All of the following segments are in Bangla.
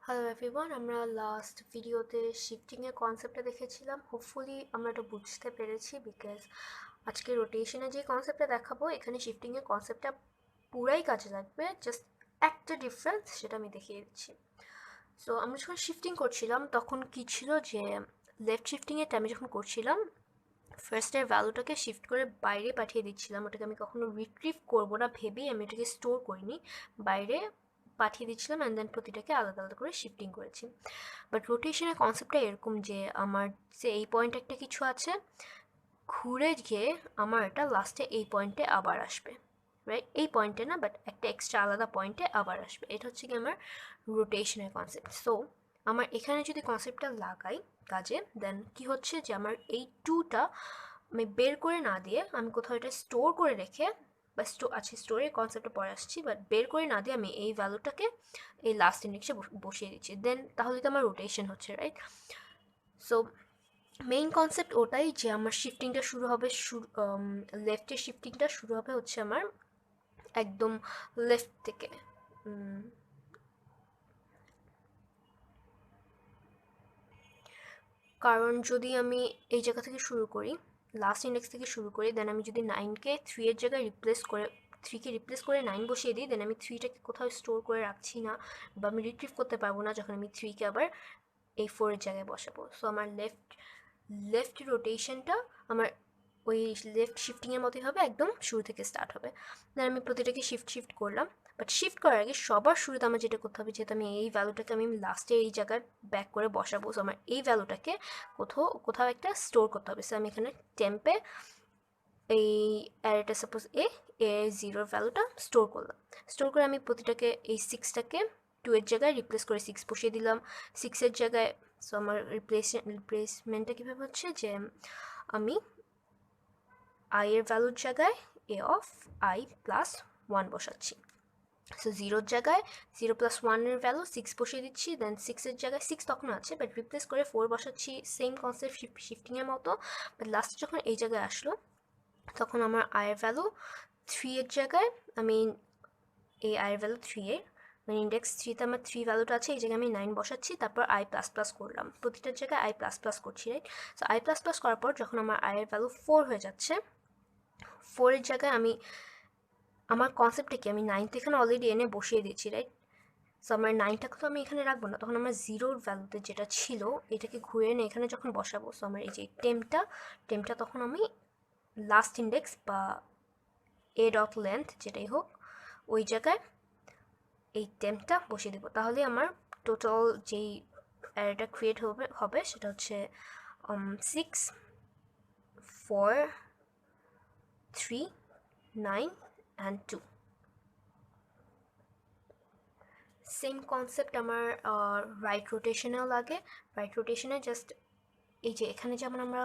হ্যালো এভরিওয়ান, আমরা লাস্ট ভিডিওতে শিফটিংয়ের কনসেপ্টটা দেখেছিলাম। হোপফুলি আমরা এটা বুঝতে পেরেছি, বিকজ আজকে রোটেশনে যে কনসেপ্টটা দেখাবো এখানে শিফটিংয়ের কনসেপ্টটা পুরাই কাজে লাগবে, জাস্ট একটা ডিফারেন্স সেটা আমি দেখিয়ে দিচ্ছি। সো আমরা যখন শিফটিং করছিলাম তখন কী ছিল যে লেফট শিফটিংয়ের টাইমে যখন করছিলাম ফার্স্টের ভ্যালুটাকে শিফট করে বাইরে পাঠিয়ে দিচ্ছিলাম। ওটাকে আমি কখনো রিট্রিভ করবো না ভেবেই আমি ওটাকে স্টোর করিনি, বাইরে পাঠিয়ে দিচ্ছিলাম অ্যান্ড দেন প্রতিটাকে আলাদা আলাদা করে শিফটিং করেছি। বাট রোটেশনের কনসেপ্টটা এরকম যে আমার যে এই পয়েন্ট একটা কিছু আছে, ঘুরে গিয়ে আমার এটা লাস্টে এই পয়েন্টে আবার আসবে, রাইট? এই পয়েন্টে না, বাট একটা এক্সট্রা আলাদা পয়েন্টে আবার আসবে। এটা হচ্ছে কি আমার রোটেশনের কনসেপ্ট। সো আমার এখানে যদি কনসেপ্টটা লাগাই কাজে, দেন কি হচ্ছে যে আমার এই টুটা আমি বের করে না দিয়ে আমি কোথাও এটা স্টোর করে রেখে, বা স্টোরের কনসেপ্টে পরে আসছি, বাট বের করে না দিয়ে আমি এই ভ্যালুটাকে এই লাস্ট ইন্ডেক্সে বসিয়ে দিচ্ছি, দেন তাহলে তো আমার রোটেশন হচ্ছে, রাইট? সো মেইন কনসেপ্ট ওটাই যে আমার শিফটিংটা শুরু হবে, লেফটের শিফটিংটা শুরু হবে হচ্ছে আমার একদম লেফট থেকে। কারণ যদি আমি এই জায়গা থেকে শুরু করি, লাস্ট ইন্ডেক্স থেকে শুরু করি, দেন আমি যদি 9কে 3 এর জায়গায় থ্রিকে রিপ্লেস করে 9 বসিয়ে দিই, দেন আমি 3টাকে কোথাও স্টোর করে রাখছি না, বা আমি রিট্রিভ করতে পারবো না যখন আমি 3কে আবার এই 4 এর জায়গায় বসাবো। সো আমার লেফট রোটেশনটা আমার ওই লেফট শিফটিংয়ের মতোই হবে, একদম শুরু থেকে স্টার্ট হবে। দেন আমি প্রতিটাকে শিফট করলাম, বাট শিফট করার আগে সবার শুরুতে আমার যেটা করতে হবে, যেহেতু আমি এই ভ্যালুটাকে আমি লাস্টে এই জায়গায় ব্যাক করে বসাবো, সো আমার এই ভ্যালুটাকে কোথাও একটা স্টোর করতে হবে। সো আমি এখানে টেম্পে এই অ্যারেটা সাপোজ এ জিরোর ভ্যালুটা স্টোর করলাম। স্টোর করে আমি প্রতিটাকে এই 6টাকে 2 এর জায়গায় রিপ্লেস করে 6 বসিয়ে দিলাম। 6 এর জায়গায়, সো আমার রিপ্লেসমেন্টটা কীভাবে হচ্ছে যে আমি আই এর ভ্যালুর জায়গায় এ অফ আই প্লাস 1 বসাচ্ছি। সো জিরোর জায়গায় 0 প্লাস 1-এর ভ্যালু 6 বসিয়ে দিচ্ছি, দেন 6-এর জায়গায় 6 তখন আছে, বাট রিপ্লেস করে 4 বসাচ্ছি, সেম কনসেপ্ট শিফটিংয়ের মতো। বাট লাস্টে যখন এই জায়গায় আসলো তখন আমার আয়ের ভ্যালু 3-এর জায়গায় আমি এই আয়ের ভ্যালু 3-এর মানে ইন্ডেক্স 3তে আমার 3 ভ্যালুটা আছে, এই জায়গায় আমি 9 বসাচ্ছি, তারপর আই প্লাস প্লাস করলাম, প্রতিটার জায়গায় আই প্লাস প্লাস করছি, right? So I plus plus করার পর যখন আমার আয়ের ভ্যালু 4 হয়ে যাচ্ছে, 4-এর জায়গায় আমি আমার কনসেপ্টটা কি, আমি 9টা এখানে অলরেডি এনে বসিয়ে দিয়েছি, রাইট? সো আমার 9টাকে তো আমি এখানে রাখবো না, তখন আমার জিরোর ভ্যালুতে যেটা ছিল এটাকে ঘুরে এনে এখানে যখন বসাবো, সো আমার এই যে টেমটা তখন আমি লাস্ট ইন্ডেক্স বা এ ডট লেন্থ যেটাই হোক ওই জায়গায় এই টেমটা বসিয়ে দেবো। তাহলে আমার টোটাল যেই অ্যারেটা ক্রিয়েট হবে সেটা হচ্ছে 6 4 3 9 অ্যান্ড 2। সেম কনসেপ্ট আমার রাইট রোটেশনেও লাগে। রাইট রোটেশনে জাস্ট এই যে এখানে যেমন আমরা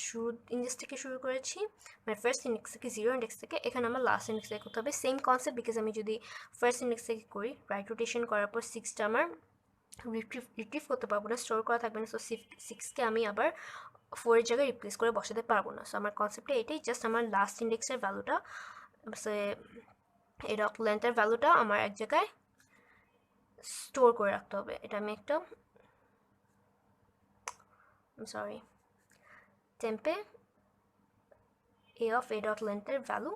শুরু ইন্ডেক্স থেকে শুরু করেছি, মানে ফার্স্ট ইন্ডেক্স থেকে, জিরো ইন্ডেক্স থেকে, এখানে আমার লাস্ট ইন্ডেক্স থেকে করতে হবে সেম কনসেপ্ট, বিকজ আমি যদি ফার্স্ট ইন্ডেক্স থেকে করি, রাইট রোটেশন করার পর 6টা আমার রিট্রিভ করতে পারবো না, স্টোর করা থাকবে না। সো 6কে আমি আবার 4-এর জায়গায় রিপ্লেস করে বসাতে পারবো না। সো আমার কনসেপ্টটা এটাই, জাস্ট আমার লাস্ট ইন্ডেক্সের ভ্যালুটা, এর অফ লেন্থের ভ্যালুটা আমার এক জায়গায় স্টোর করে রাখতে হবে। এটা আমি একটা sorry tempeh a of a dot length এর ভ্যালু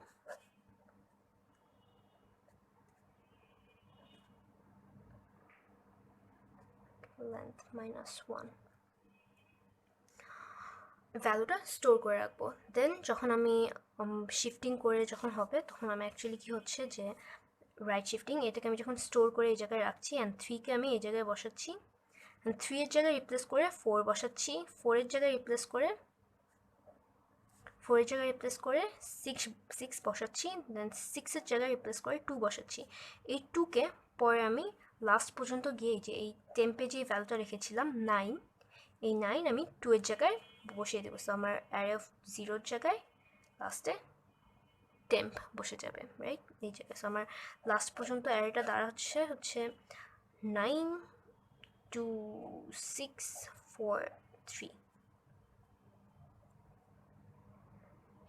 length minus 1 ভ্যালুটা স্টোর করে রাখবো। দেন যখন আমি শিফটিং করে যখন হবে তখন আমি অ্যাকচুয়ালি কী হচ্ছে যে রাইট শিফটিং, এটাকে আমি যখন স্টোর করে এই জায়গায় রাখছি অ্যান্ড 3কে আমি এই জায়গায় বসাচ্ছি, অ্যান্ড 3-এর জায়গায় রিপ্লেস করে 4 বসাচ্ছি, 4-এর জায়গায় রিপ্লেস করে 6 বসাচ্ছি, দেন 6-এর জায়গায় রিপ্লেস করে 2 বসাচ্ছি। এই 2কে পরে আমি লাস্ট পর্যন্ত গিয়ে যে এই টেম্পে যে ভ্যালুটা রেখেছিলাম 9, এই 9 আমি 2-এর জায়গায় বসিয়ে দেবো। সো আমার অ্যারে অফ 0-এর জায়গায় লাস্টে টেম্প বসে যাবে, রাইট? এই জায়গায়। সো আমার লাস্ট পর্যন্ত অ্যারেটা হচ্ছে 9 2 6 4 3।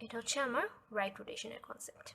এটা হচ্ছে আমার রাইট রোটেশনের কনসেপ্ট।